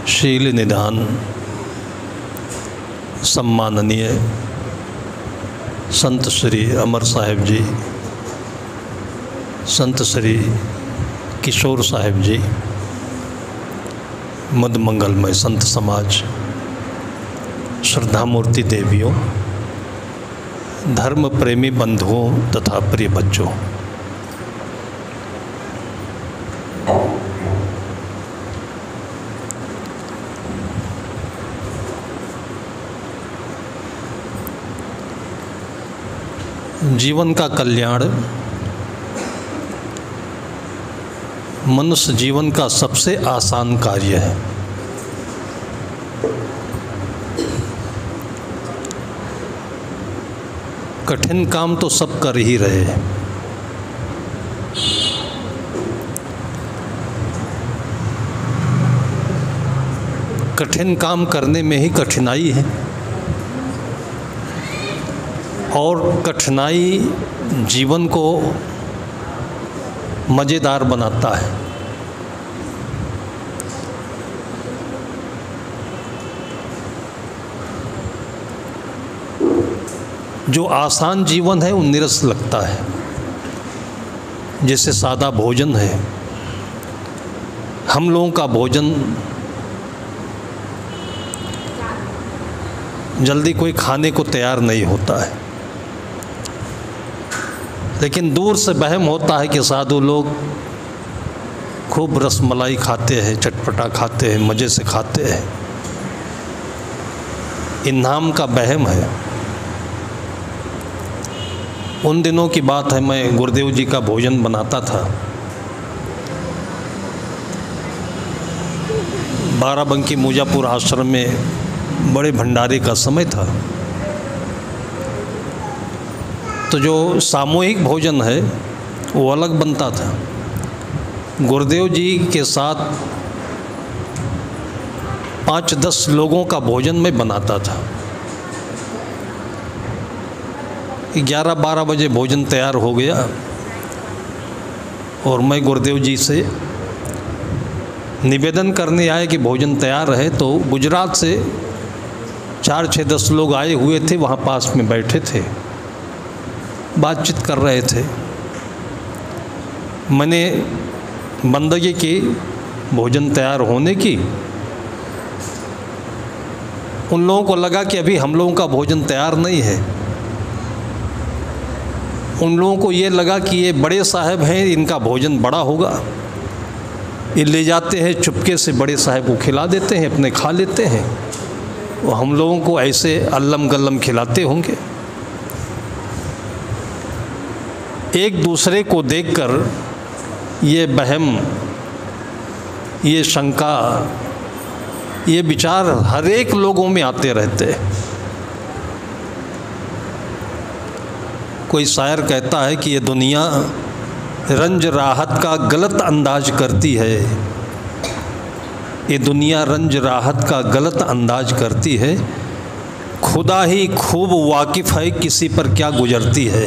शील निधान सम्माननीय संत श्री अमर साहिब जी, संत श्री किशोर साहिब जी, मद मंगलमय संत समाज, श्रद्धामूर्ति देवियों, धर्म प्रेमी बंधुओं तथा प्रिय बच्चों, जीवन का कल्याण मनुष्य जीवन का सबसे आसान कार्य है। कठिन काम तो सब कर ही रहे हैं। कठिन काम करने में ही कठिनाई है और कठिनाई जीवन को मज़ेदार बनाता है। जो आसान जीवन है वो नीरस लगता है। जैसे सादा भोजन है, हम लोगों का भोजन जल्दी कोई खाने को तैयार नहीं होता है, लेकिन दूर से वहम होता है कि साधु लोग खूब रसमलाई खाते हैं, चटपटा खाते हैं, मज़े से खाते हैं। इनाम का वहम है। उन दिनों की बात है, मैं गुरुदेव जी का भोजन बनाता था। बाराबंकी मुजापुर आश्रम में बड़े भंडारे का समय था। तो जो सामूहिक भोजन है वो अलग बनता था। गुरुदेव जी के साथ 5-10 लोगों का भोजन मैं बनाता था। 11-12 बजे भोजन तैयार हो गया और मैं गुरुदेव जी से निवेदन करने आए कि भोजन तैयार है। तो गुजरात से 4-6-10 लोग आए हुए थे, वहाँ पास में बैठे थे, बातचीत कर रहे थे। मैंने बंदगी की भोजन तैयार होने की। उन लोगों को लगा कि अभी हम लोगों का भोजन तैयार नहीं है। उन लोगों को ये लगा कि ये बड़े साहब हैं, इनका भोजन बड़ा होगा, ये ले जाते हैं चुपके से बड़े साहब को खिला देते हैं, अपने खा लेते हैं। वो हम लोगों को ऐसे अल्लम गल्लम खिलाते होंगे। एक दूसरे को देखकर ये वहम, ये शंका, ये विचार हर एक लोगों में आते रहते हैं। कोई शायर कहता है कि ये दुनिया रंज राहत का गलत अंदाज करती है। ये दुनिया रंज राहत का गलत अंदाज करती है। खुदा ही खूब वाकिफ़ है किसी पर क्या गुजरती है।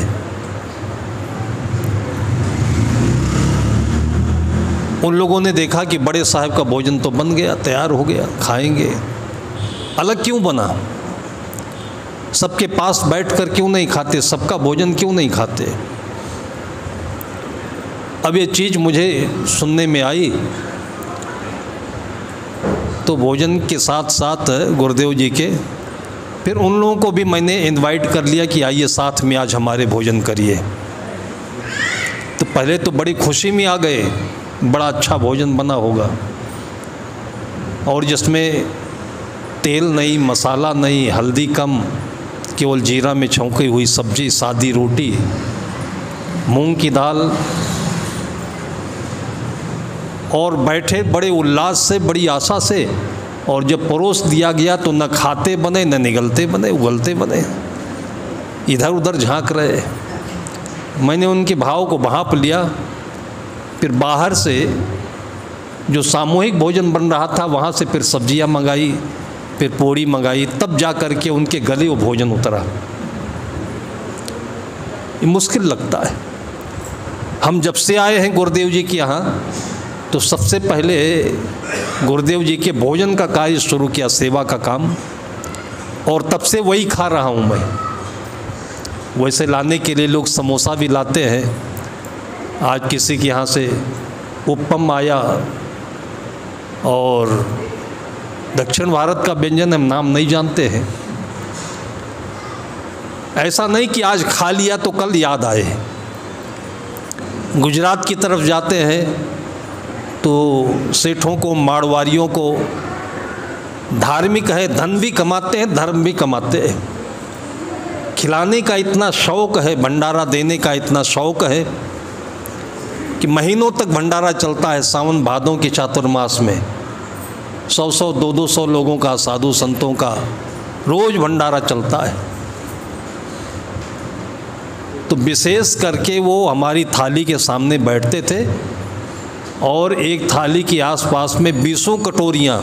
उन लोगों ने देखा कि बड़े साहब का भोजन तो बन गया, तैयार हो गया, खाएंगे। अलग क्यों बना? सबके पास बैठकर क्यों नहीं खाते? सबका भोजन क्यों नहीं खाते? अब ये चीज़ मुझे सुनने में आई तो भोजन के साथ साथ गुरुदेव जी के फिर उन लोगों को भी मैंने इनवाइट कर लिया कि आइए साथ में आज हमारे भोजन करिए। तो पहले तो बड़ी खुशी में आ गए, बड़ा अच्छा भोजन बना होगा और जिसमें तेल नहीं, मसाला नहीं, हल्दी कम, केवल जीरा में छौंकी हुई सब्जी, सादी रोटी, मूंग की दाल, और बैठे बड़े उल्लास से, बड़ी आशा से। और जब परोस दिया गया तो न खाते बने, न निगलते बने, उगलते बने, इधर उधर झांक रहे। मैंने उनके भाव को भांप लिया। फिर बाहर से जो सामूहिक भोजन बन रहा था वहाँ से फिर सब्जियाँ मंगाई, फिर पूड़ी मंगाई, तब जा कर के उनके गले वो भोजन उतरा। ये मुश्किल लगता है। हम जब से आए हैं गुरुदेव जी के यहाँ तो सबसे पहले गुरुदेव जी के भोजन का कार्य शुरू किया, सेवा का काम, और तब से वही खा रहा हूँ मैं। वैसे लाने के लिए लोग समोसा भी लाते हैं। आज किसी के यहाँ से उपम आया, और दक्षिण भारत का व्यंजन हम नाम नहीं जानते हैं। ऐसा नहीं कि आज खा लिया तो कल याद आए। गुजरात की तरफ जाते हैं तो सेठों को, मारवाड़ियों को धार्मिक है, धन भी कमाते हैं, धर्म भी कमाते हैं। खिलाने का इतना शौक़ है, भंडारा देने का इतना शौक़ है कि महीनों तक भंडारा चलता है। सावन भादों के चातुर्मास में 100-100, 200-200 लोगों का, साधु संतों का रोज़ भंडारा चलता है। तो विशेष करके वो हमारी थाली के सामने बैठते थे, और एक थाली के आसपास में 20 कटोरियाँ,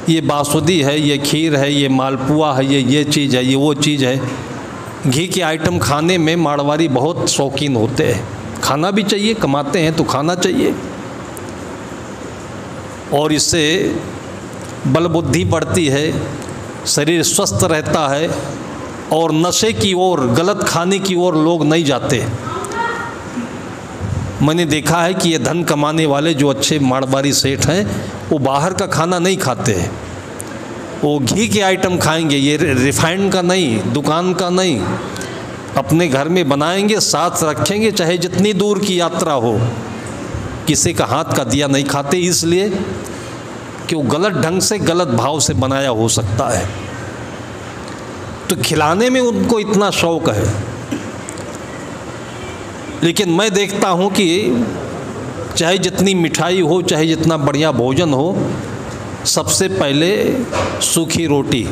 ये बासुदी है, ये खीर है, ये मालपुआ है, ये चीज़ है, ये वो चीज़ है। घी के आइटम खाने में मारवाड़ी बहुत शौकीन होते हैं। खाना भी चाहिए, कमाते हैं तो खाना चाहिए, और इससे बल बुद्धि बढ़ती है, शरीर स्वस्थ रहता है, और नशे की ओर, गलत खाने की ओर लोग नहीं जाते। मैंने देखा है कि ये धन कमाने वाले जो अच्छे मारवाड़ी सेठ हैं, वो बाहर का खाना नहीं खाते हैं। वो घी के आइटम खाएंगे, ये रिफाइंड का नहीं, दुकान का नहीं, अपने घर में बनाएंगे, साथ रखेंगे, चाहे जितनी दूर की यात्रा हो। किसी का हाथ का दिया नहीं खाते, इसलिए कि वो गलत ढंग से, गलत भाव से बनाया हो सकता है। तो खिलाने में उनको इतना शौक़ है। लेकिन मैं देखता हूँ कि चाहे जितनी मिठाई हो, चाहे जितना बढ़िया भोजन हो, सबसे पहले सूखी रोटी,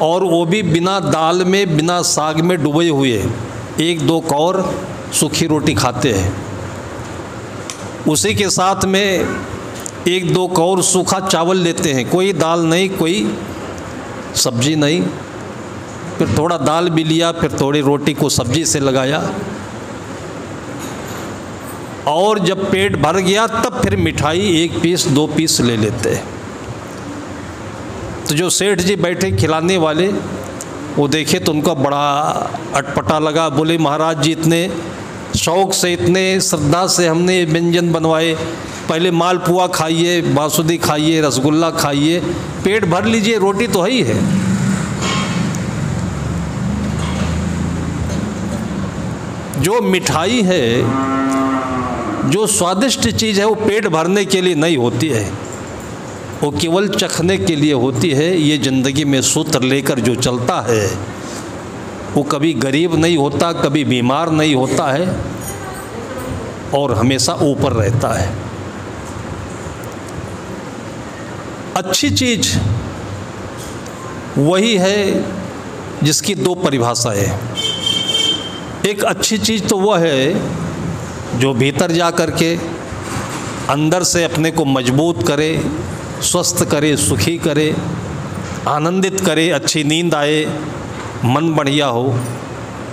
और वो भी बिना दाल में, बिना साग में डुबे हुए 1-2 कौर सूखी रोटी खाते हैं। उसी के साथ में 1-2 कौर सूखा चावल लेते हैं, कोई दाल नहीं, कोई सब्जी नहीं। फिर थोड़ा दाल भी लिया, फिर थोड़ी रोटी को सब्जी से लगाया, और जब पेट भर गया तब फिर मिठाई 1 पीस 2 पीस ले लेते हैं। तो जो सेठ जी बैठे खिलाने वाले, वो देखे तो उनका बड़ा अटपटा लगा। बोले, महाराज जी इतने शौक़ से, इतने श्रद्धा से हमने व्यंजन बनवाए, पहले मालपुआ खाइए, बासुदी खाइए, रसगुल्ला खाइए, पेट भर लीजिए, रोटी तो है ही है। जो मिठाई है, जो स्वादिष्ट चीज़ है, वो पेट भरने के लिए नहीं होती है, वो केवल चखने के लिए होती है। ये ज़िंदगी में सूत्र लेकर जो चलता है, वो कभी गरीब नहीं होता, कभी बीमार नहीं होता है, और हमेशा ऊपर रहता है। अच्छी चीज़ वही है जिसकी 2 परिभाषाएं हैं। एक अच्छी चीज़ तो वह है जो भीतर जा कर के अंदर से अपने को मजबूत करे, स्वस्थ करे, सुखी करे, आनंदित करे, अच्छी नींद आए, मन बढ़िया हो,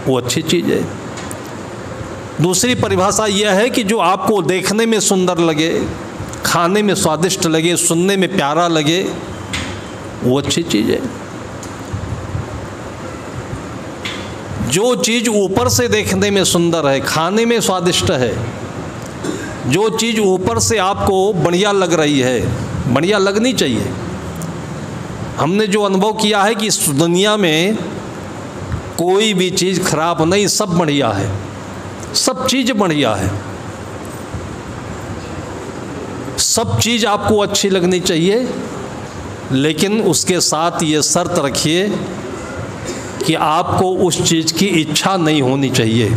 वो अच्छी चीज़ है। दूसरी परिभाषा यह है कि जो आपको देखने में सुंदर लगे, खाने में स्वादिष्ट लगे, सुनने में प्यारा लगे, वो अच्छी चीज़ है। जो चीज़ ऊपर से देखने में सुंदर है, खाने में स्वादिष्ट है, जो चीज़ ऊपर से आपको बढ़िया लग रही है, बढ़िया लगनी चाहिए। हमने जो अनुभव किया है कि इस दुनिया में कोई भी चीज़ खराब नहीं, सब बढ़िया है, सब चीज़ बढ़िया है, सब चीज़ आपको अच्छी लगनी चाहिए। लेकिन उसके साथ ये शर्त रखिए कि आपको उस चीज़ की इच्छा नहीं होनी चाहिए।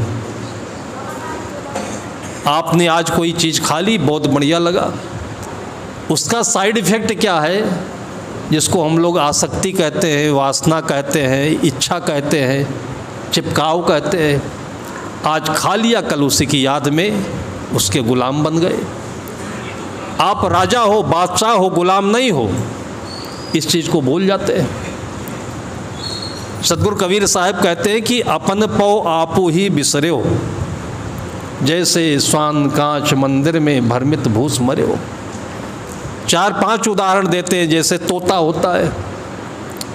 आपने आज कोई चीज़ खा ली, बहुत बढ़िया लगा, उसका साइड इफ़ेक्ट क्या है, जिसको हम लोग आसक्ति कहते हैं, वासना कहते हैं, इच्छा कहते हैं, चिपकाव कहते हैं। आज खा लिया, कल उसी की याद में उसके गुलाम बन गए। आप राजा हो, बादशाह हो, गुलाम नहीं हो, इस चीज़ को भूल जाते हैं। सतगुरु कबीर साहब कहते हैं कि अपन पौ आपू ही बिसरे हो। जैसे स्वान कांच मंदिर में भ्रमित भूस मरे हो। 4-5 उदाहरण देते हैं। जैसे तोता होता है,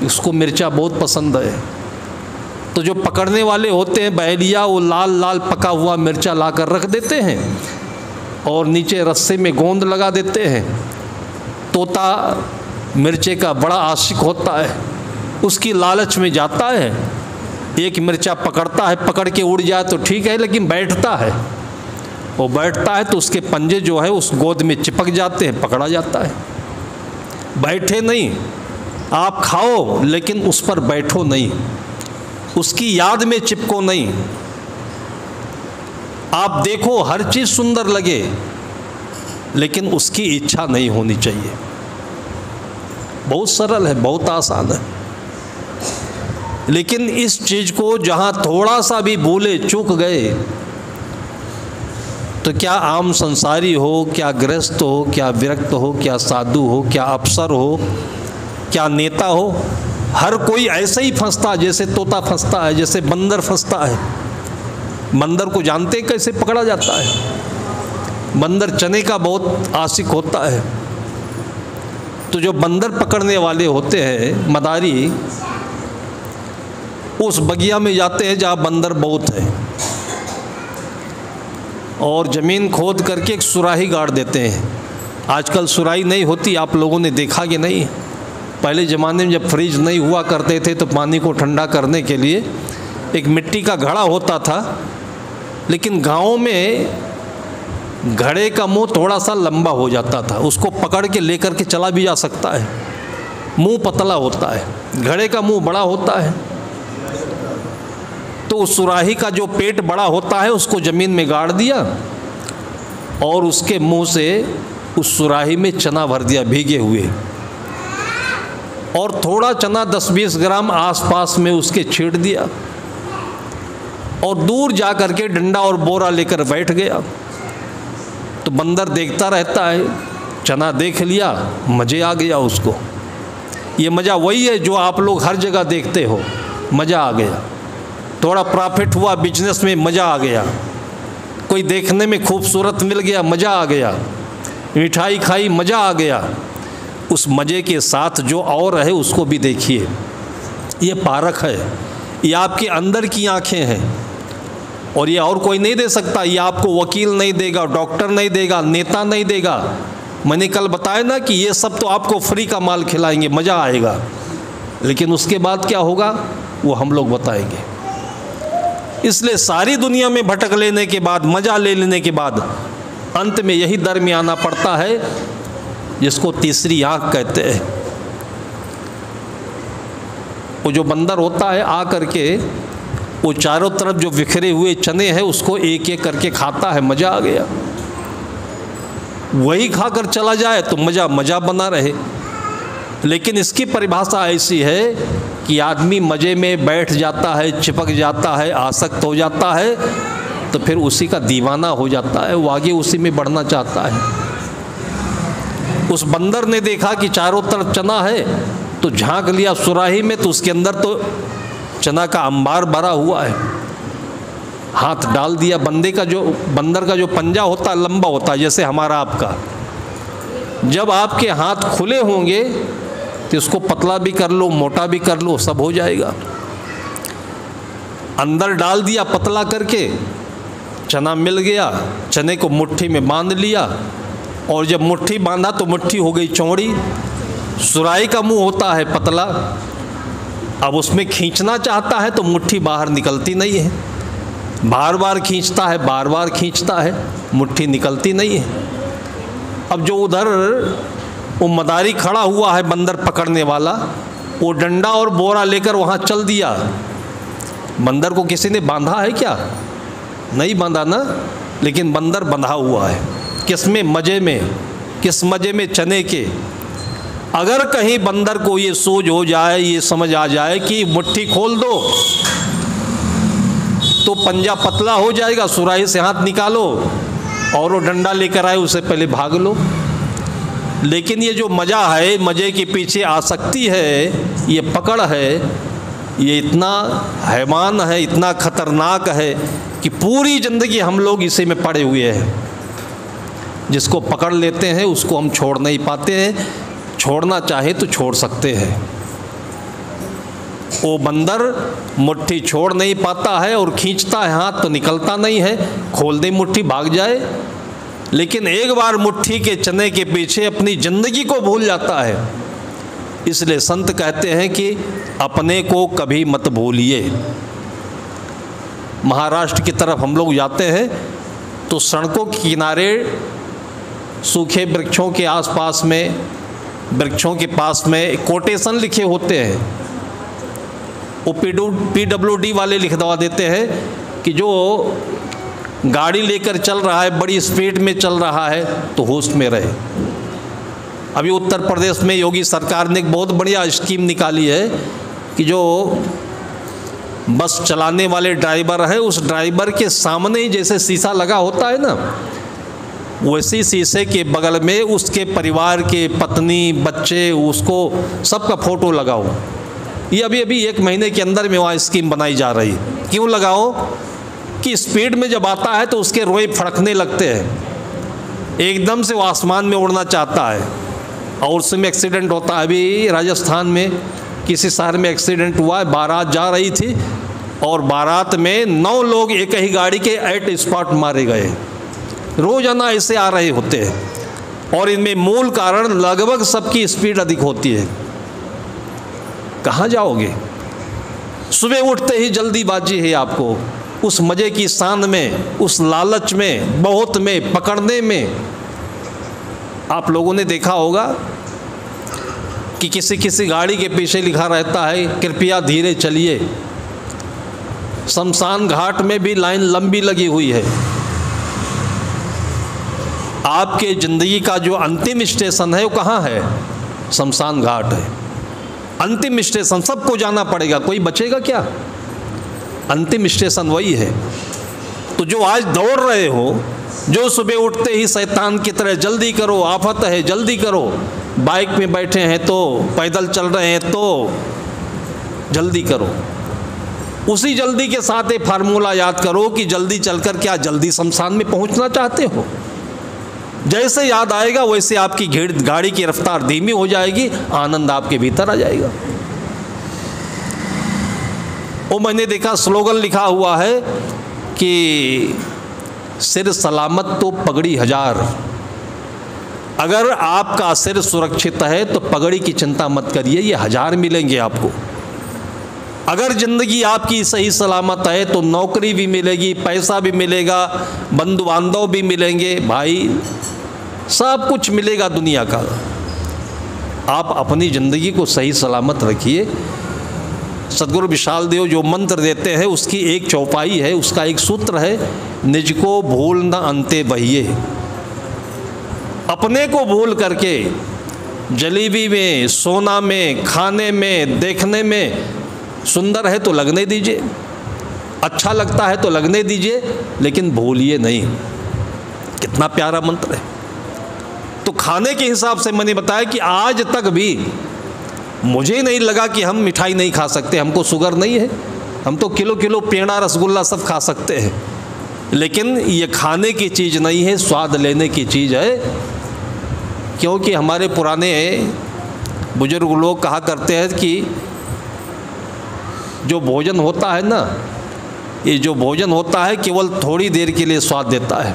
इसको मिर्चा बहुत पसंद है, तो जो पकड़ने वाले होते हैं बहेलिया, वो लाल लाल पका हुआ मिर्चा ला कर रख देते हैं और नीचे रस्से में गोंद लगा देते हैं। तोता मिर्चे का बड़ा आशिक होता है, उसकी लालच में जाता है, एक मिर्चा पकड़ता है, पकड़ के उड़ जाए तो ठीक है, लेकिन बैठता है, वो बैठता है तो उसके पंजे जो है उस गोद में चिपक जाते हैं, पकड़ा जाता है। बैठे नहीं, आप खाओ लेकिन उस पर बैठो नहीं, उसकी याद में चिपको नहीं। आप देखो हर चीज़ सुंदर लगे, लेकिन उसकी इच्छा नहीं होनी चाहिए। बहुत सरल है, बहुत आसान है, लेकिन इस चीज़ को जहाँ थोड़ा सा भी भूले चूक गए तो क्या आम संसारी हो, क्या गृहस्थ हो, क्या विरक्त हो, क्या साधु हो, क्या अफसर हो, क्या नेता हो, हर कोई ऐसे ही फंसता जैसे तोता फंसता है, जैसे बंदर फंसता है। बंदर को जानते हैं कैसे पकड़ा जाता है? बंदर चने का बहुत आशिक होता है, तो जो बंदर पकड़ने वाले होते हैं मदारी, उस बगिया में जाते हैं जहाँ बंदर बहुत है और ज़मीन खोद करके एक सुराही गाड़ देते हैं। आजकल सुराही नहीं होती, आप लोगों ने देखा कि नहीं? पहले ज़माने में जब फ्रिज नहीं हुआ करते थे तो पानी को ठंडा करने के लिए एक मिट्टी का घड़ा होता था, लेकिन गाँव में घड़े का मुंह थोड़ा सा लंबा हो जाता था, उसको पकड़ के लेकर के चला भी जा सकता है। मुंह पतला होता है, घड़े का मुंह बड़ा होता है, तो उस सुराही का जो पेट बड़ा होता है उसको ज़मीन में गाड़ दिया और उसके मुंह से उस सुराही में चना भर दिया भीगे हुए, और थोड़ा चना 10-20 ग्राम आसपास में उसके छींट दिया और दूर जा कर के डंडा और बोरा लेकर बैठ गया। तो बंदर देखता रहता है, चना देख लिया, मज़े आ गया उसको। ये मज़ा वही है जो आप लोग हर जगह देखते हो, मज़ा आ गया। थोड़ा प्रॉफिट हुआ बिजनेस में, मज़ा आ गया। कोई देखने में खूबसूरत मिल गया, मज़ा आ गया। मिठाई खाई, मज़ा आ गया। उस मज़े के साथ जो और है उसको भी देखिए। ये पारख है, ये आपके अंदर की आँखें हैं और ये और कोई नहीं दे सकता। ये आपको वकील नहीं देगा, डॉक्टर नहीं देगा, नेता नहीं देगा। मैंने कल बताया ना कि ये सब तो आपको फ्री का माल खिलाएंगे, मज़ा आएगा, लेकिन उसके बाद क्या होगा वो हम लोग बताएंगे। इसलिए सारी दुनिया में भटक लेने के बाद, मज़ा ले लेने के बाद अंत में यही दर में आना पड़ता है जिसको तीसरी आँख कहते हैं। वो जो बंदर होता है आ करके वो चारों तरफ जो बिखरे हुए चने हैं उसको एक एक करके खाता है, मज़ा आ गया। वही खाकर चला जाए तो मज़ा मज़ा बना रहे। लेकिन इसकी परिभाषा ऐसी है कि आदमी मज़े में बैठ जाता है, चिपक जाता है, आसक्त हो जाता है, तो फिर उसी का दीवाना हो जाता है, वो आगे उसी में बढ़ना चाहता है। उस बंदर ने देखा कि चारों तरफ चना है तो झांक लिया सुराही में, तो उसके अंदर तो चना का अंबार भरा हुआ है। हाथ डाल दिया, बंदर का जो पंजा होता है लंबा होता है जैसे हमारा आपका। जब आपके हाथ खुले होंगे तो इसको पतला भी कर लो, मोटा भी कर लो, सब हो जाएगा। अंदर डाल दिया पतला करके, चना मिल गया, चने को मुट्ठी में बांध लिया, और जब मुट्ठी बांधा तो मुट्ठी हो गई चौड़ी। सुराही का मुंह होता है पतला, अब उसमें खींचना चाहता है तो मुट्ठी बाहर निकलती नहीं है, बार बार खींचता है, बार बार खींचता है, मुट्ठी निकलती नहीं है। अब जो उधर वो मदारी खड़ा हुआ है बंदर पकड़ने वाला, वो डंडा और बोरा लेकर वहाँ चल दिया। बंदर को किसी ने बांधा है क्या? नहीं बांधा ना, लेकिन बंदर बंधा हुआ है। किस में? मज़े में। किस मज़े में? चने के। अगर कहीं बंदर को ये सूझ हो जाए, ये समझ आ जाए कि मुट्ठी खोल दो तो पंजा पतला हो जाएगा, सुराही से हाथ निकालो और वो डंडा लेकर आए उससे पहले भाग लो। लेकिन ये जो मज़ा है, मज़े के पीछे आसक्ति है, ये पकड़ है, ये इतना हैवान है, इतना खतरनाक है कि पूरी ज़िंदगी हम लोग इसी में पड़े हुए हैं। जिसको पकड़ लेते हैं उसको हम छोड़ नहीं पाते हैं, छोड़ना चाहे तो छोड़ सकते हैं। वो बंदर मुट्ठी छोड़ नहीं पाता है और खींचता है हाथ तो निकलता नहीं है, खोल दे मुट्ठी भाग जाए, लेकिन एक बार मुट्ठी के चने के पीछे अपनी ज़िंदगी को भूल जाता है। इसलिए संत कहते हैं कि अपने को कभी मत भूलिए। महाराष्ट्र की तरफ हम लोग जाते हैं तो सड़कों के किनारे सूखे वृक्षों के आसपास में, वृक्षों के पास में कोटेशन लिखे होते हैं। वो PWD वाले लिख दवा देते हैं कि जो गाड़ी लेकर चल रहा है, बड़ी स्पीड में चल रहा है तो होश में रहे। अभी उत्तर प्रदेश में योगी सरकार ने एक बहुत बढ़िया स्कीम निकाली है कि जो बस चलाने वाले ड्राइवर है, उस ड्राइवर के सामने ही जैसे शीशा लगा होता है ना, वैसे शीशे के बगल में उसके परिवार के पत्नी, बच्चे, उसको सबका फ़ोटो लगाओ। ये अभी 1 महीने के अंदर में वहाँ स्कीम बनाई जा रही। क्यों लगाओ? कि स्पीड में जब आता है तो उसके रोए फड़कने लगते हैं, एकदम से वो आसमान में उड़ना चाहता है और उसमें एक्सीडेंट होता है। अभी राजस्थान में किसी शहर में एक्सीडेंट हुआ है, बारात जा रही थी और बारात में 9 लोग एक ही गाड़ी के एट स्पॉट मारे गए। रोजाना ऐसे आ रहे होते हैं और इनमें मूल कारण लगभग सबकी स्पीड अधिक होती है। कहाँ जाओगे? सुबह उठते ही जल्दीबाजी है आपको, उस मज़े की शान में, उस लालच में, बहुत में, पकड़ने में। आप लोगों ने देखा होगा कि किसी गाड़ी के पीछे लिखा रहता है कृपया धीरे चलिए। शमशान घाट में भी लाइन लंबी लगी हुई है। आपके ज़िंदगी का जो अंतिम स्टेशन है वो कहाँ है? शमशान घाट है। अंतिम स्टेशन सबको जाना पड़ेगा, कोई बचेगा क्या? अंतिम स्टेशन वही है। तो जो आज दौड़ रहे हो, जो सुबह उठते ही शैतान की तरह जल्दी करो, आफत है जल्दी करो, बाइक में बैठे हैं तो, पैदल चल रहे हैं तो जल्दी करो, उसी जल्दी के साथ एक फार्मूला याद करो कि जल्दी चलकर क्या जल्दी शमशान में पहुंचना चाहते हो? जैसे याद आएगा वैसे आपकी गाड़ी की रफ्तार धीमी हो जाएगी, आनंद आपके भीतर आ जाएगा। वो मैंने देखा स्लोगन लिखा हुआ है कि सिर सलामत तो पगड़ी हजार। अगर आपका सिर सुरक्षित है तो पगड़ी की चिंता मत करिए, ये 1000 मिलेंगे आपको। अगर ज़िंदगी आपकी सही सलामत है तो नौकरी भी मिलेगी, पैसा भी मिलेगा, बंधु बांधव भी मिलेंगे, भाई सब कुछ मिलेगा दुनिया का। आप अपनी ज़िंदगी को सही सलामत रखिए। सदगुरु विशाल देव जो मंत्र देते हैं उसकी एक चौपाई है, उसका एक सूत्र है, निज को भूल न अंते बहिए। अपने को भूल करके जलेबी में, सोना में, खाने में, देखने में सुंदर है तो लगने दीजिए, अच्छा लगता है तो लगने दीजिए, लेकिन भूलिए नहीं। कितना प्यारा मंत्र है। तो खाने के हिसाब से मैंने बताया कि आज तक भी मुझे नहीं लगा कि हम मिठाई नहीं खा सकते, हमको शुगर नहीं है, हम तो किलो पेड़ा रसगुल्ला सब खा सकते हैं। लेकिन ये खाने की चीज़ नहीं है, स्वाद लेने की चीज़ है। क्योंकि हमारे पुराने बुजुर्ग लोग कहा करते हैं कि जो भोजन होता है ना, ये जो भोजन होता है केवल थोड़ी देर के लिए स्वाद देता है।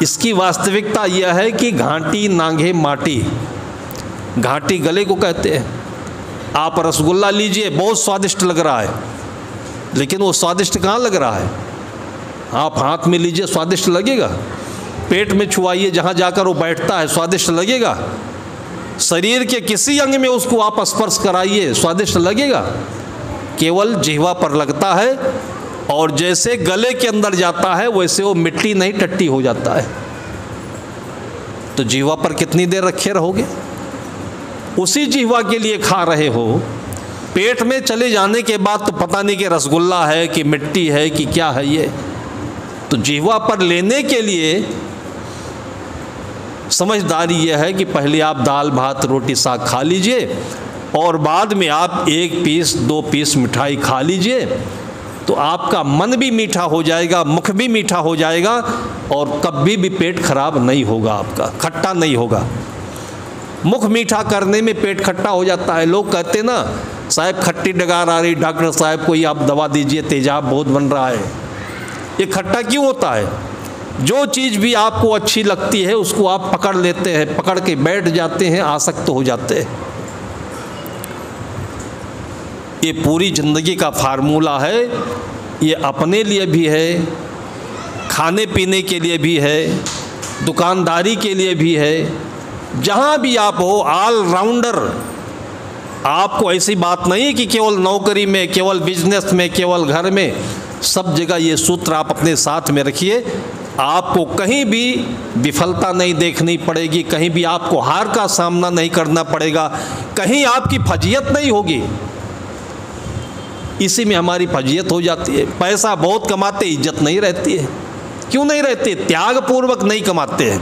इसकी वास्तविकता यह है कि घाटी नांगे माटी, घाटी गले को कहते हैं। आप रसगुल्ला लीजिए, बहुत स्वादिष्ट लग रहा है, लेकिन वो स्वादिष्ट कहाँ लग रहा है? आप हाथ में लीजिए, स्वादिष्ट लगेगा। पेट में छुआइए, जहाँ जाकर वो बैठता है, स्वादिष्ट लगेगा। शरीर के किसी अंग में उसको आप स्पर्श कराइए, स्वादिष्ट लगेगा। केवल जिह्वा पर लगता है और जैसे गले के अंदर जाता है वैसे वो मिट्टी नहीं टट्टी हो जाता है। तो जिह्वा पर कितनी देर रखे रहोगे? उसी जिह्वा के लिए खा रहे हो। पेट में चले जाने के बाद तो पता नहीं कि रसगुल्ला है कि मिट्टी है कि क्या है ये। तो जिह्वा पर लेने के लिए समझदारी यह है कि पहले आप दाल भात रोटी साग खा लीजिए और बाद में आप 1 पीस 2 पीस मिठाई खा लीजिए। तो आपका मन भी मीठा हो जाएगा, मुख भी मीठा हो जाएगा, और कभी भी पेट खराब नहीं होगा, आपका खट्टा नहीं होगा। मुख मीठा करने में पेट खट्टा हो जाता है। लोग कहते ना, साहब खट्टी डगार आ रही, डॉक्टर साहब कोई आप दवा दीजिए, तेजाब बहुत बन रहा है। ये खट्टा क्यों होता है? जो चीज़ भी आपको अच्छी लगती है उसको आप पकड़ लेते हैं, पकड़ के बैठ जाते हैं, आसक्त हो जाते हैं। ये पूरी ज़िंदगी का फार्मूला है। ये अपने लिए भी है, खाने पीने के लिए भी है, दुकानदारी के लिए भी है। जहाँ भी आप हो, ऑल राउंडर। आपको ऐसी बात नहीं कि केवल नौकरी में, केवल बिजनेस में, केवल घर में, सब जगह ये सूत्र आप अपने साथ में रखिए। आपको कहीं भी विफलता नहीं देखनी पड़ेगी, कहीं भी आपको हार का सामना नहीं करना पड़ेगा, कहीं आपकी फजीयत नहीं होगी। इसी में हमारी फजीयत हो जाती है। पैसा बहुत कमाते, इज्जत नहीं रहती है। क्यों नहीं रहती? त्याग पूर्वक नहीं कमाते हैं,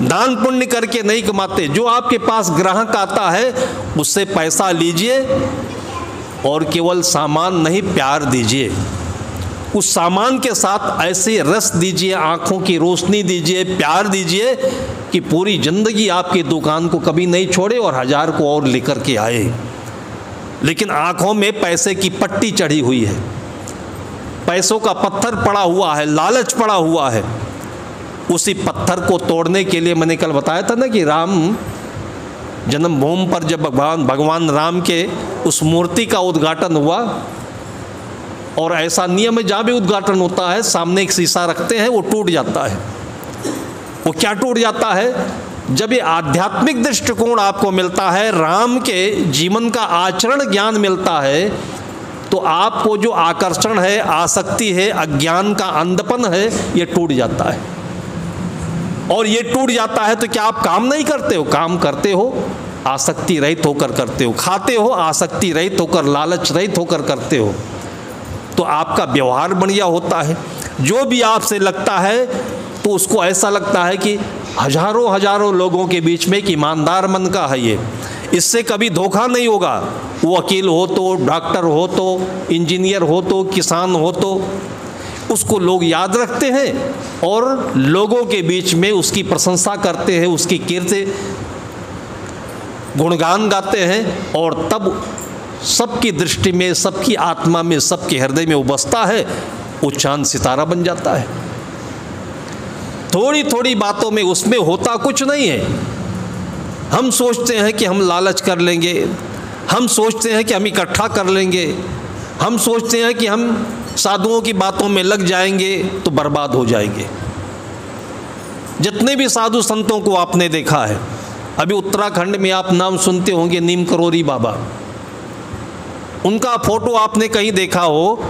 दान पुण्य करके नहीं कमाते। जो आपके पास ग्राहक आता है उससे पैसा लीजिए और केवल सामान नहीं, प्यार दीजिए। उस सामान के साथ ऐसे रस दीजिए, आँखों की रोशनी दीजिए, प्यार दीजिए कि पूरी ज़िंदगी आपकी दुकान को कभी नहीं छोड़े और 1000 को और लेकर के आए। लेकिन आँखों में पैसे की पट्टी चढ़ी हुई है, पैसों का पत्थर पड़ा हुआ है, लालच पड़ा हुआ है। उसी पत्थर को तोड़ने के लिए मैंने कल बताया था ना कि राम जन्मभूमि पर जब भगवान राम के उस मूर्ति का उद्घाटन हुआ, और ऐसा नियम है जहाँ भी उद्घाटन होता है सामने एक शीशा रखते हैं, वो टूट जाता है। वो क्या टूट जाता है? जब ये आध्यात्मिक दृष्टिकोण आपको मिलता है, राम के जीवन का आचरण ज्ञान मिलता है, तो आपको जो आकर्षण है, आसक्ति है, अज्ञान का अंधपन है, ये टूट जाता है। और ये टूट जाता है तो क्या आप काम नहीं करते हो? काम करते हो, आसक्ति रहित होकर करते हो। खाते हो, आसक्ति रहित होकर, लालच रहित होकर करते हो। तो आपका व्यवहार बढ़िया होता है। जो भी आपसे लगता है तो उसको ऐसा लगता है कि हजारों हजारों लोगों के बीच में एक ईमानदार मन का है ये, इससे कभी धोखा नहीं होगा। वो वकील हो तो, डॉक्टर हो तो, इंजीनियर हो तो, किसान हो तो, उसको लोग याद रखते हैं और लोगों के बीच में उसकी प्रशंसा करते हैं, उसकी कीर्ति गुणगान गाते हैं, और तब सबकी दृष्टि में, सबकी आत्मा में, सबके हृदय में वो बसता है, वो चांद सितारा बन जाता है। थोड़ी थोड़ी बातों में उसमें होता कुछ नहीं है। हम सोचते हैं कि हम लालच कर लेंगे, हम सोचते हैं कि हम इकट्ठा कर लेंगे, हम सोचते हैं कि हम साधुओं की बातों में लग जाएंगे तो बर्बाद हो जाएंगे। जितने भी साधु संतों को आपने देखा है, अभी उत्तराखंड में आप नाम सुनते होंगे नीम करोरी बाबा, उनका फोटो आपने कहीं देखा हो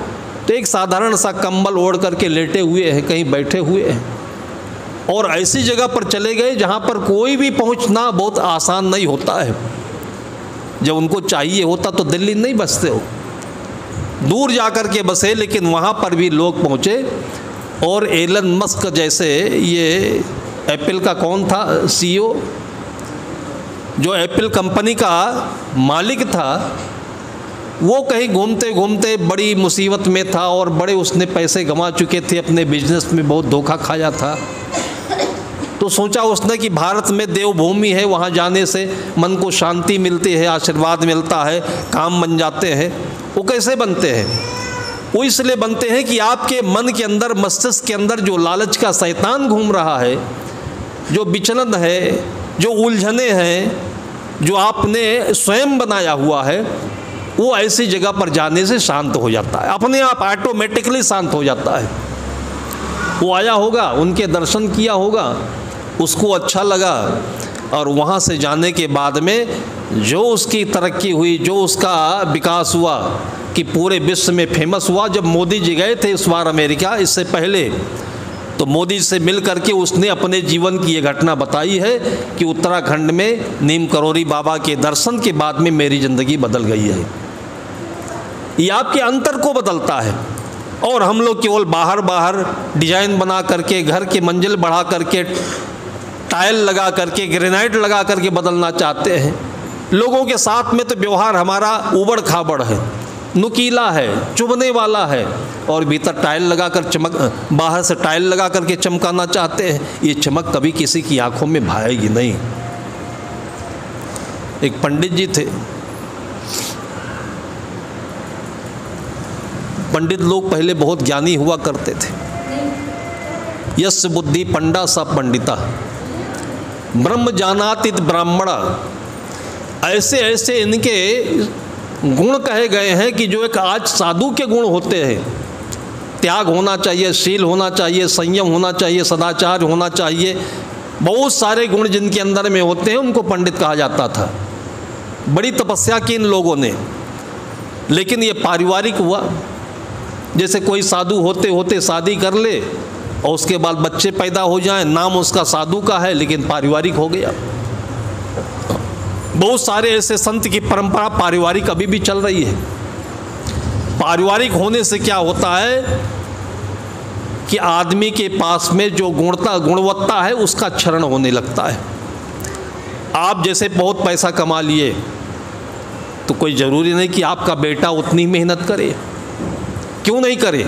तो एक साधारण सा कंबल ओढ़ करके लेटे हुए हैं, कहीं बैठे हुए हैं, और ऐसी जगह पर चले गए जहाँ पर कोई भी पहुँचना बहुत आसान नहीं होता है। जब उनको चाहिए होता तो दिल्ली नहीं बसते हो, दूर जा कर के बसे, लेकिन वहाँ पर भी लोग पहुँचे। और एलन मस्क जैसे, ये एप्पल का कौन था सीईओ, जो एप्पल कंपनी का मालिक था, वो कहीं घूमते घूमते बड़ी मुसीबत में था और बड़े उसने पैसे गंवा चुके थे, अपने बिजनेस में बहुत धोखा खाया था। तो सोचा उसने कि भारत में देवभूमि है, वहाँ जाने से मन को शांति मिलती है, आशीर्वाद मिलता है, काम बन जाते हैं। वो कैसे बनते हैं? वो इसलिए बनते हैं कि आपके मन के अंदर, मस्तिष्क के अंदर जो लालच का शैतान घूम रहा है, जो विचलन है, जो उलझने हैं, जो आपने स्वयं बनाया हुआ है, वो ऐसी जगह पर जाने से शांत हो जाता है, अपने आप ऑटोमेटिकली शांत हो जाता है। वो आया होगा, उनके दर्शन किया होगा, उसको अच्छा लगा, और वहाँ से जाने के बाद में जो उसकी तरक्की हुई, जो उसका विकास हुआ कि पूरे विश्व में फेमस हुआ। जब मोदी जी गए थे इस बार अमेरिका, इससे पहले, तो मोदी से मिल करके उसने अपने जीवन की ये घटना बताई है कि उत्तराखंड में नीम करोरी बाबा के दर्शन के बाद में मेरी ज़िंदगी बदल गई है। ये आपके अंतर को बदलता है। और हम लोग केवल बाहर बाहर डिजाइन बना करके, घर के मंजिल बढ़ा करके, टाइल लगा करके, ग्रेनाइट लगा करके बदलना चाहते हैं। लोगों के साथ में तो व्यवहार हमारा उबड़ खाबड़ है, नुकीला है, चुभने वाला है, और भीतर टाइल लगाकर बाहर से टाइल लगा करके चमकाना चाहते हैं। ये चमक कभी किसी की आंखों में भाएगी नहीं। एक पंडित जी थे। पंडित लोग पहले बहुत ज्ञानी हुआ करते थे। यस्य बुद्धि पंडा स पंडिता ब्रह्म जानाति ब्राह्मणा। ऐसे ऐसे इनके गुण कहे गए हैं कि जो एक आज साधु के गुण होते हैं, त्याग होना चाहिए, शील होना चाहिए, संयम होना चाहिए, सदाचार होना चाहिए, बहुत सारे गुण जिनके अंदर में होते हैं, उनको पंडित कहा जाता था। बड़ी तपस्या की इन लोगों ने, लेकिन ये पारिवारिक हुआ। जैसे कोई साधु होते होते शादी कर ले और उसके बाद बच्चे पैदा हो जाएं, नाम उसका साधु का है लेकिन पारिवारिक हो गया। बहुत सारे ऐसे संत की परंपरा पारिवारिक अभी भी चल रही है। पारिवारिक होने से क्या होता है कि आदमी के पास में जो गुणवत्ता है उसका क्षरण होने लगता है। आप जैसे बहुत पैसा कमा लिए तो कोई ज़रूरी नहीं कि आपका बेटा उतनी मेहनत करे। क्यों नहीं करे?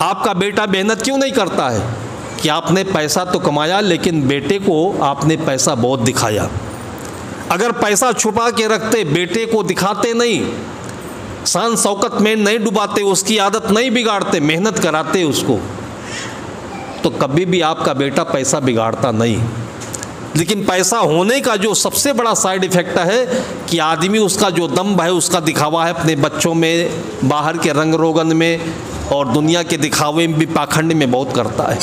आपका बेटा मेहनत क्यों नहीं करता है कि आपने पैसा तो कमाया लेकिन बेटे को आपने पैसा बहुत दिखाया। अगर पैसा छुपा के रखते, बेटे को दिखाते नहीं, शान शौकत में नहीं डुबाते, उसकी आदत नहीं बिगाड़ते, मेहनत कराते उसको, तो कभी भी आपका बेटा पैसा बिगाड़ता नहीं। लेकिन पैसा होने का जो सबसे बड़ा साइड इफ़ेक्ट है कि आदमी उसका जो दम्भ है, उसका दिखावा है अपने बच्चों में, बाहर के रंग रोगन में और दुनिया के दिखावे में भी, पाखंड में बहुत करता है।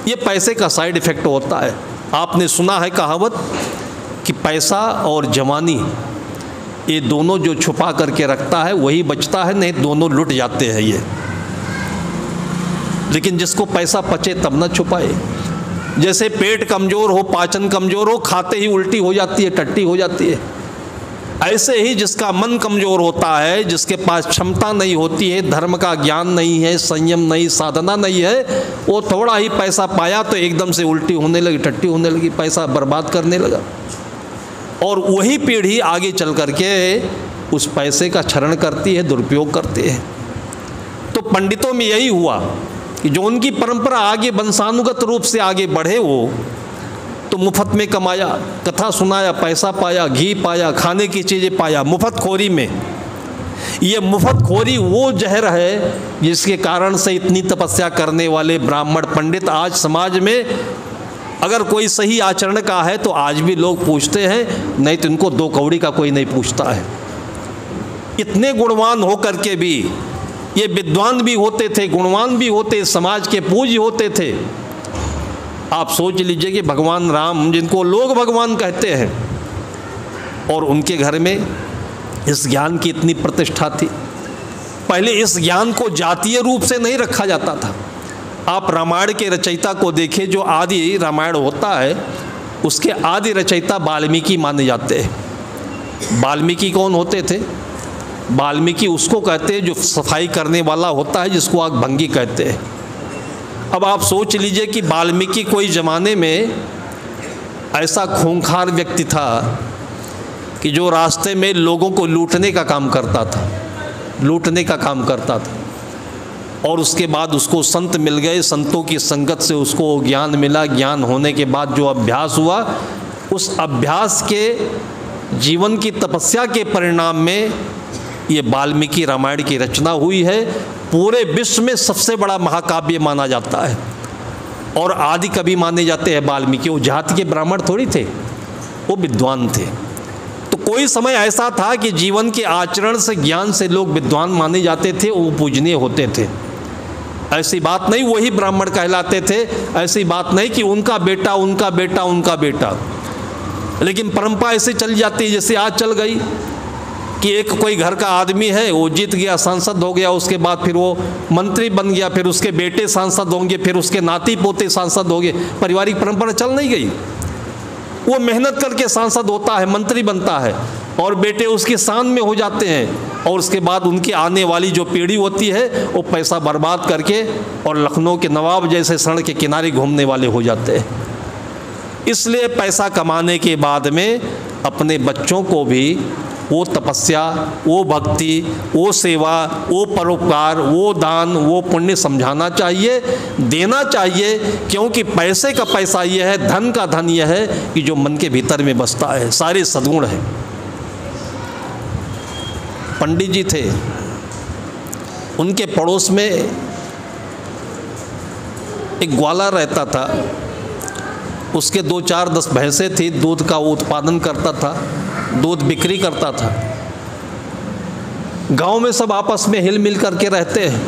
ये पैसे का साइड इफ़ेक्ट होता है। आपने सुना है कहावत कि पैसा और जवानी ये दोनों जो छुपा करके रखता है वही बचता है, नहीं दोनों लुट जाते हैं ये। लेकिन जिसको पैसा पचे तब ना छुपाए। जैसे पेट कमज़ोर हो, पाचन कमज़ोर हो, खाते ही उल्टी हो जाती है, टट्टी हो जाती है, ऐसे ही जिसका मन कमज़ोर होता है, जिसके पास क्षमता नहीं होती है, धर्म का ज्ञान नहीं है, संयम नहीं, साधना नहीं है, वो थोड़ा ही पैसा पाया तो एकदम से उल्टी होने लगी, टट्टी होने लगी, पैसा बर्बाद करने लगा। और वही पीढ़ी आगे चल करके उस पैसे का क्षरण करती है, दुरुपयोग करती है। तो पंडितों में यही हुआ कि जो उनकी परंपरा आगे वंशानुगत रूप से आगे बढ़े, वो तो मुफ्त में कमाया, कथा सुनाया, पैसा पाया, घी पाया, खाने की चीज़ें पाया, मुफ्तखोरी में। ये मुफ्तखोरी वो जहर है जिसके कारण से इतनी तपस्या करने वाले ब्राह्मण पंडित आज समाज में अगर कोई सही आचरण का है तो आज भी लोग पूछते हैं, नहीं तो इनको दो कौड़ी का कोई नहीं पूछता है। इतने गुणवान हो करके भी ये विद्वान भी होते थे, गुणवान भी होते, समाज के पूज्य होते थे। आप सोच लीजिए कि भगवान राम, जिनको लोग भगवान कहते हैं, और उनके घर में इस ज्ञान की इतनी प्रतिष्ठा थी। पहले इस ज्ञान को जातीय रूप से नहीं रखा जाता था। आप रामायण के रचयिता को देखिए, जो आदि रामायण होता है उसके आदि रचयिता वाल्मीकि माने जाते हैं। वाल्मीकि कौन होते थे? वाल्मीकि उसको कहते हैं जो सफाई करने वाला होता है, जिसको आग भंगी कहते हैं। अब आप सोच लीजिए कि वाल्मीकि कोई ज़माने में ऐसा खूंखार व्यक्ति था कि जो रास्ते में लोगों को लूटने का काम करता था, लूटने का काम करता था। और उसके बाद उसको संत मिल गए, संतों की संगत से उसको ज्ञान मिला। ज्ञान होने के बाद जो अभ्यास हुआ, उस अभ्यास के जीवन की तपस्या के परिणाम में ये वाल्मीकि रामायण की रचना हुई है। पूरे विश्व में सबसे बड़ा महाकाव्य माना जाता है और आदि कवि माने जाते हैं वाल्मीकि। वो जाति के ब्राह्मण थोड़ी थे, वो विद्वान थे। तो कोई समय ऐसा था कि जीवन के आचरण से, ज्ञान से लोग विद्वान माने जाते थे, वो पूजनीय होते थे। ऐसी बात नहीं वही ब्राह्मण कहलाते थे, ऐसी बात नहीं कि उनका बेटा, उनका बेटा, उनका बेटा। लेकिन परंपरा ऐसे चल जाती है जैसे आज चल गई कि एक कोई घर का आदमी है, वो जीत गया, सांसद हो गया, उसके बाद फिर वो मंत्री बन गया, फिर उसके बेटे सांसद होंगे, फिर उसके नाती पोते सांसद होंगे। पारिवारिक परंपरा चल नहीं गई। वो मेहनत करके सांसद होता है, मंत्री बनता है, और बेटे उसकी शान में हो जाते हैं, और उसके बाद उनकी आने वाली जो पीढ़ी होती है वो पैसा बर्बाद करके और लखनऊ के नवाब जैसे सड़क के किनारे घूमने वाले हो जाते हैं। इसलिए पैसा कमाने के बाद में अपने बच्चों को भी वो तपस्या, वो भक्ति, वो सेवा, वो परोपकार, वो दान, वो पुण्य समझाना चाहिए, देना चाहिए। क्योंकि पैसे का पैसा ये है, धन का धन ये है कि जो मन के भीतर में बसता है, सारे सद्गुण है। पंडित जी थे, उनके पड़ोस में एक ग्वाला रहता था, उसके 2-4-10 भैंसें थी, दूध का वो उत्पादन करता था, दूध बिक्री करता था। गांव में सब आपस में हिल मिल करके रहते हैं।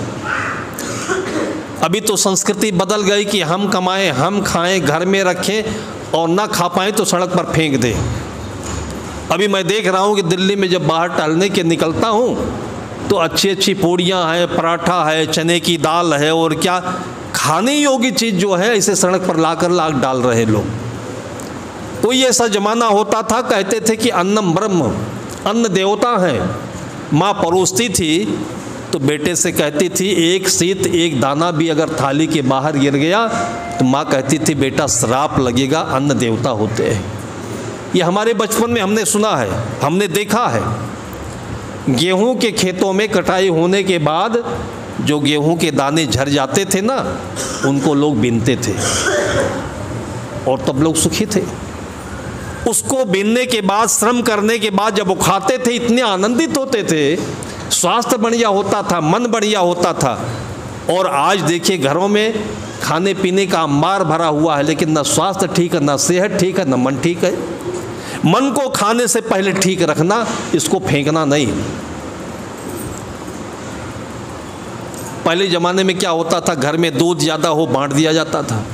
अभी तो संस्कृति बदल गई कि हम कमाएं, हम खाएं, घर में रखें, और ना खा पाएं तो सड़क पर फेंक दें। अभी मैं देख रहा हूं कि दिल्ली में जब बाहर टहलने के निकलता हूं तो अच्छी अच्छी पूड़ियाँ हैं, पराठा है, चने की दाल है, और क्या खाने योग्य चीज़ जो है इसे सड़क पर लाकर डाल रहे लोग। कोई ऐसा जमाना होता था, कहते थे कि अन्नम ब्रह्म, अन्न देवता है। माँ परोसती थी तो बेटे से कहती थी, एक शीत एक दाना भी अगर थाली के बाहर गिर गया तो माँ कहती थी, बेटा श्राप लगेगा, अन्न देवता होते हैं। ये हमारे बचपन में हमने सुना है, हमने देखा है। गेहूं के खेतों में कटाई होने के बाद जो गेहूं के दाने झड़ जाते थे ना, उनको लोग बीनते थे और तब लोग सुखी थे। उसको बीनने के बाद, श्रम करने के बाद जब वो खाते थे, इतने आनंदित होते थे, स्वास्थ्य बढ़िया होता था, मन बढ़िया होता था। और आज देखिए घरों में खाने पीने का अंबार भरा हुआ है, लेकिन ना स्वास्थ्य ठीक है, ना सेहत ठीक है, ना मन ठीक है। मन को खाने से पहले ठीक रखना, इसको फेंकना नहीं। पहले ज़माने में क्या होता था, घर में दूध ज़्यादा हो बांट दिया जाता था,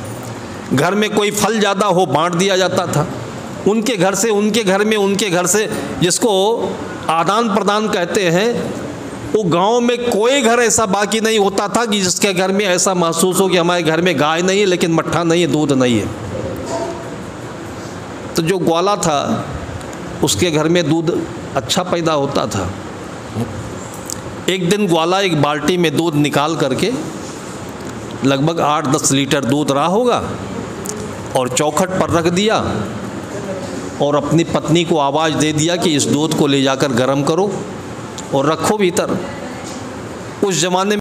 घर में कोई फल ज़्यादा हो बांट दिया जाता था, उनके घर से उनके घर में, उनके घर से, जिसको आदान प्रदान कहते हैं। वो गांव में कोई घर ऐसा बाकी नहीं होता था कि जिसके घर में ऐसा महसूस हो कि हमारे घर में गाय नहीं है लेकिन मट्ठा नहीं है, दूध नहीं है। तो जो ग्वाला था उसके घर में दूध अच्छा पैदा होता था। एक दिन ग्वाला एक बाल्टी में दूध निकाल करके, लगभग 8-10 लीटर दूध रहा होगा, और चौखट पर रख दिया और अपनी पत्नी को आवाज़ दे दिया कि इस दूध को ले जाकर गर्म करो और रखो भीतर। उस ज़माने में